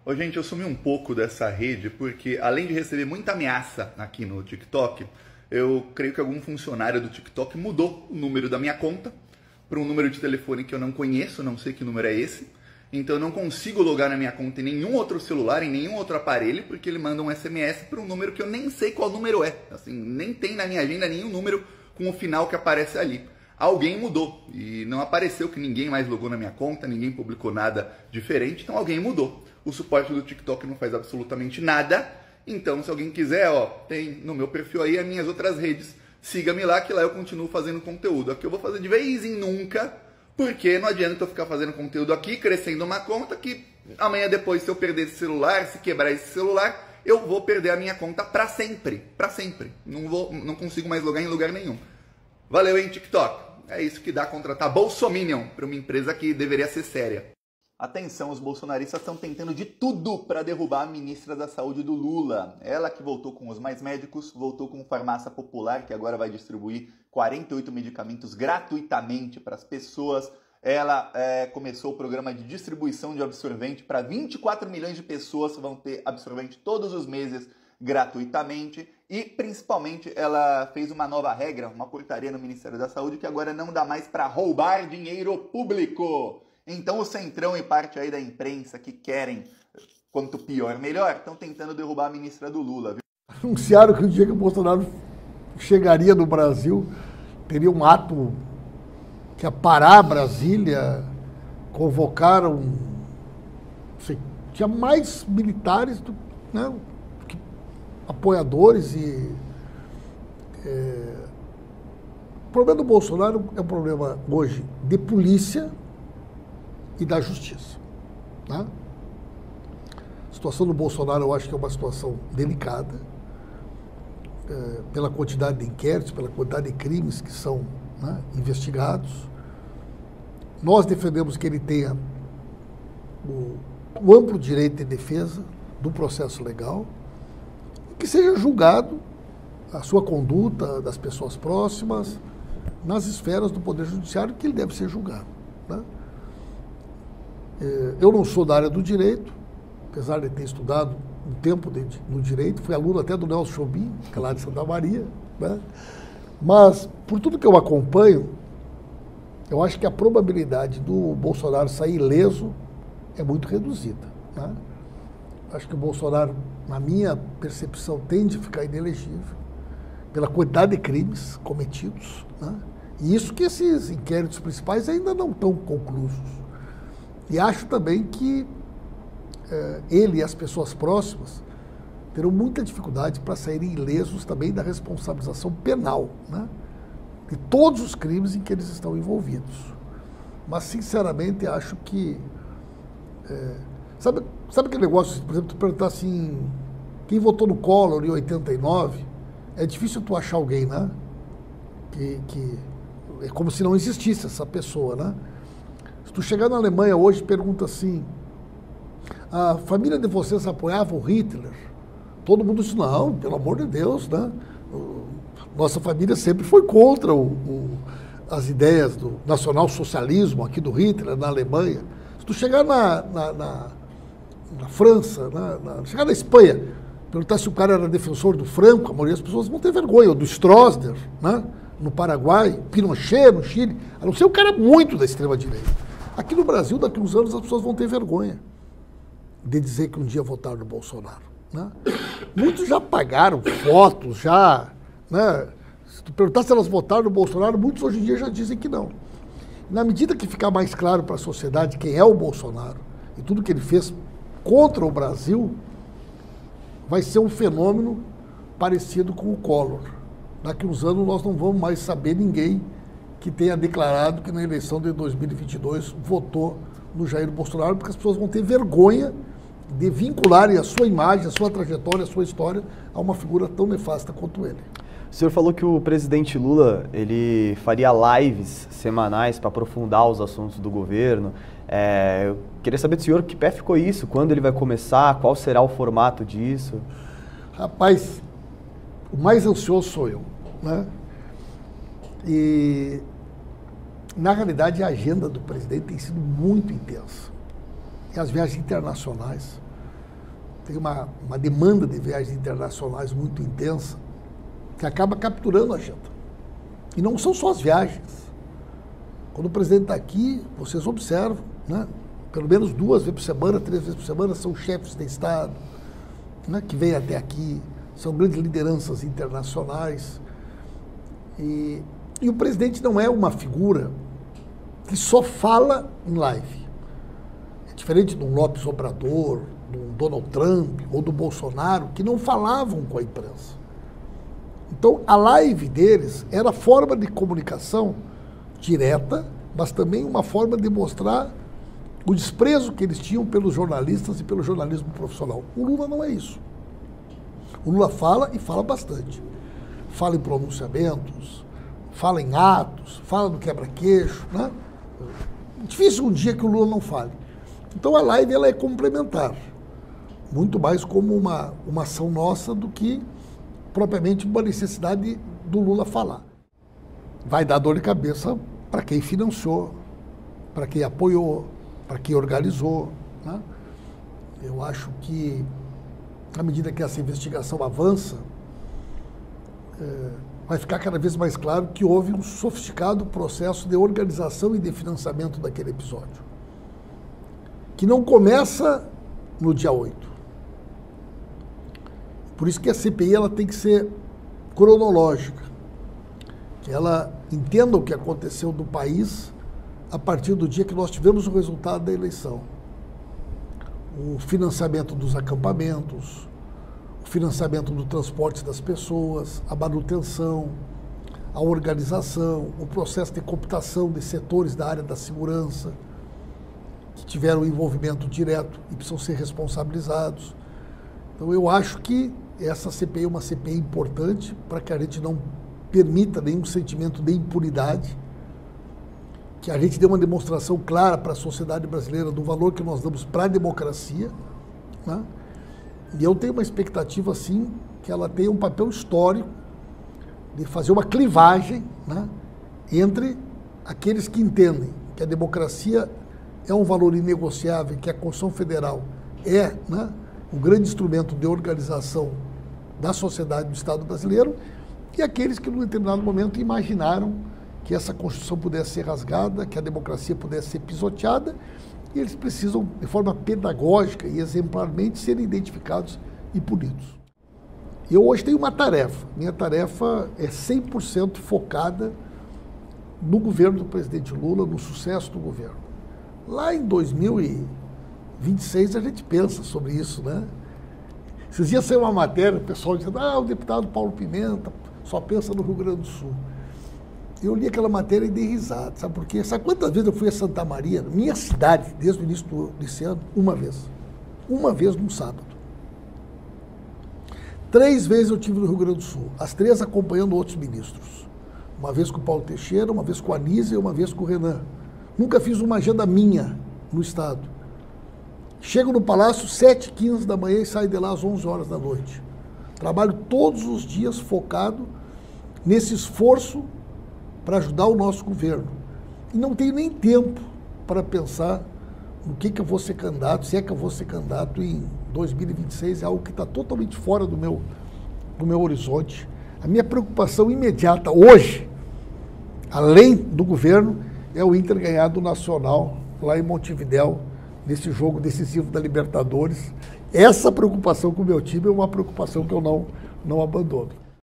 Ô, gente, eu sumi um pouco dessa rede porque, além de receber muita ameaça aqui no TikTok, eu creio que algum funcionário do TikTok mudou o número da minha conta para um número de telefone que eu não conheço, não sei que número é esse. Então eu não consigo logar na minha conta em nenhum outro celular, em nenhum outro aparelho, porque ele manda um SMS para um número que eu nem sei qual número é. Assim, nem tem na minha agenda nenhum número com o final que aparece ali. Alguém mudou e não apareceu que ninguém mais logou na minha conta, ninguém publicou nada diferente, então alguém mudou. O suporte do TikTok não faz absolutamente nada, então se alguém quiser, ó, tem no meu perfil aí as minhas outras redes, siga-me lá que lá eu continuo fazendo conteúdo. Aqui eu vou fazer de vez em nunca, porque não adianta eu ficar fazendo conteúdo aqui, crescendo uma conta que amanhã depois, se eu perder esse celular, se quebrar esse celular, eu vou perder a minha conta para sempre, para sempre. Não consigo mais logar em lugar nenhum. Valeu, hein, TikTok? É isso que dá contratar Bolsominion para uma empresa que deveria ser séria. Atenção, os bolsonaristas estão tentando de tudo para derrubar a ministra da Saúde do Lula. Ela que voltou com os Mais Médicos, voltou com Farmácia Popular, que agora vai distribuir 48 medicamentos gratuitamente para as pessoas. Ela começou o programa de distribuição de absorvente para 24 milhões de pessoas que vão ter absorvente todos os meses gratuitamente. E, principalmente, ela fez uma nova regra, uma portaria no Ministério da Saúde, que agora não dá mais para roubar dinheiro público. Então o Centrão e parte aí da imprensa que querem, quanto pior, melhor, estão tentando derrubar a ministra do Lula. Viu? Anunciaram que o dia que o Bolsonaro chegaria no Brasil, teria um ato que ia parar Brasília, convocaram, sei, tinha mais militares do que apoiadores e... O problema do Bolsonaro é um problema hoje de polícia e da justiça. Né? A situação do Bolsonaro eu acho que é uma situação delicada, pela quantidade de inquéritos, pela quantidade de crimes que são, né, investigados. Nós defendemos que ele tenha o amplo direito de defesa do processo legal, e que seja julgado a sua conduta das pessoas próximas nas esferas do Poder Judiciário que ele deve ser julgado. Né? Eu não sou da área do direito, apesar de ter estudado um tempo no direito, fui aluno até do Nelson Jobim, que é lá de Santa Maria, né? Mas, por tudo que eu acompanho, eu acho que a probabilidade do Bolsonaro sair ileso é muito reduzida. Né? Acho que o Bolsonaro, na minha percepção, tende a ficar inelegível pela quantidade de crimes cometidos. Né? E isso que esses inquéritos principais ainda não estão conclusos. E acho também que ele e as pessoas próximas terão muita dificuldade para saírem ilesos também da responsabilização penal, né? De todos os crimes em que eles estão envolvidos. Mas, sinceramente, acho que... Sabe aquele negócio, por exemplo, tu perguntar assim, quem votou no Collor em 89, é difícil tu achar alguém, né? Que é como se não existisse essa pessoa, né? Se tu chegar na Alemanha hoje e pergunta assim, a família de vocês apoiava o Hitler? Todo mundo diz, não, pelo amor de Deus, né? Nossa família sempre foi contra as ideias do nacional-socialismo aqui do Hitler, na Alemanha. Se tu chegar na França, chegar na Espanha, perguntar se o cara era defensor do Franco, a maioria das pessoas vão ter vergonha, ou do Stroessner, né? No Paraguai, Pinochet no Chile, a não ser um cara muito da extrema-direita. Aqui no Brasil, daqui a uns anos, as pessoas vão ter vergonha de dizer que um dia votaram no Bolsonaro. Né? Muitos já pagaram fotos, já... Né? Se tu perguntar se elas votaram no Bolsonaro, muitos hoje em dia já dizem que não. Na medida que ficar mais claro para a sociedade quem é o Bolsonaro e tudo que ele fez contra o Brasil, vai ser um fenômeno parecido com o Collor. Daqui a uns anos nós não vamos mais saber ninguém que tenha declarado que na eleição de 2022 votou no Jair Bolsonaro, porque as pessoas vão ter vergonha de vincularem a sua imagem, a sua trajetória, a sua história a uma figura tão nefasta quanto ele. O senhor falou que o presidente Lula ele faria lives semanais para aprofundar os assuntos do governo. Eu queria saber do senhor que pé ficou isso, quando ele vai começar, qual será o formato disso? Rapaz, o mais ansioso sou eu, né? E, na realidade, a agenda do presidente tem sido muito intensa. E as viagens internacionais. tem uma demanda de viagens internacionais muito intensa, que acaba capturando a agenda. E não são só as viagens. Quando o presidente está aqui, vocês observam, né? Pelo menos 2 vezes por semana, 3 vezes por semana, são chefes de Estado, né, que vêm até aqui, são grandes lideranças internacionais. E o presidente não é uma figura que só fala em live. É diferente de um Lopes Obrador, do Donald Trump ou do Bolsonaro, que não falavam com a imprensa. Então, a live deles era forma de comunicação direta, mas também uma forma de mostrar o desprezo que eles tinham pelos jornalistas e pelo jornalismo profissional. O Lula não é isso. O Lula fala e fala bastante. Fala em pronunciamentos, fala em atos, fala no quebra-queixo, né? Difícil um dia que o Lula não fale. Então a live ela é complementar, muito mais como uma ação nossa do que propriamente uma necessidade do Lula falar. Vai dar dor de cabeça para quem financiou, para quem apoiou, para quem organizou, né? Eu acho que, à medida que essa investigação avança, vai ficar cada vez mais claro que houve um sofisticado processo de organização e de financiamento daquele episódio, que não começa no dia 8. Por isso que a CPI ela tem que ser cronológica, que ela entenda o que aconteceu no país a partir do dia que nós tivemos o resultado da eleição. O financiamento dos acampamentos, o financiamento do transporte das pessoas, a manutenção, a organização, o processo de computação de setores da área da segurança que tiveram envolvimento direto e precisam ser responsabilizados. Então eu acho que essa CPI é uma CPI importante para que a gente não permita nenhum sentimento de impunidade, que a gente dê uma demonstração clara para a sociedade brasileira do valor que nós damos para a democracia, né? E eu tenho uma expectativa, assim, que ela tenha um papel histórico de fazer uma clivagem, né, entre aqueles que entendem que a democracia é um valor inegociável, que a Constituição Federal é, né, um grande instrumento de organização da sociedade do Estado brasileiro, e aqueles que, num determinado momento, imaginaram que essa Constituição pudesse ser rasgada, que a democracia pudesse ser pisoteada, e eles precisam, de forma pedagógica e exemplarmente, serem identificados e punidos. Eu hoje tenho uma tarefa. Minha tarefa é 100% focada no governo do presidente Lula, no sucesso do governo. Lá em 2026 a gente pensa sobre isso, né? Esses dias saiu uma matéria, o pessoal dizendo, o deputado Paulo Pimenta só pensa no Rio Grande do Sul. Eu li aquela matéria e dei risada, sabe por quê? Sabe quantas vezes eu fui a Santa Maria, minha cidade, desde o início desse ano? Uma vez. Uma vez num sábado. 3 vezes eu estive no Rio Grande do Sul, as 3 acompanhando outros ministros. Uma vez com o Paulo Teixeira, uma vez com a Anísia e uma vez com o Renan. Nunca fiz uma agenda minha no Estado. Chego no Palácio 7h15 da manhã e saio de lá às 11 horas da noite. Trabalho todos os dias focado nesse esforço para ajudar o nosso governo. E não tenho nem tempo para pensar no que eu vou ser candidato, se é que eu vou ser candidato em 2026, é algo que está totalmente fora do meu horizonte. A minha preocupação imediata hoje, além do governo, é o Inter ganhar do Nacional lá em Montevidéu, nesse jogo decisivo da Libertadores. Essa preocupação com o meu time é uma preocupação que eu não abandono.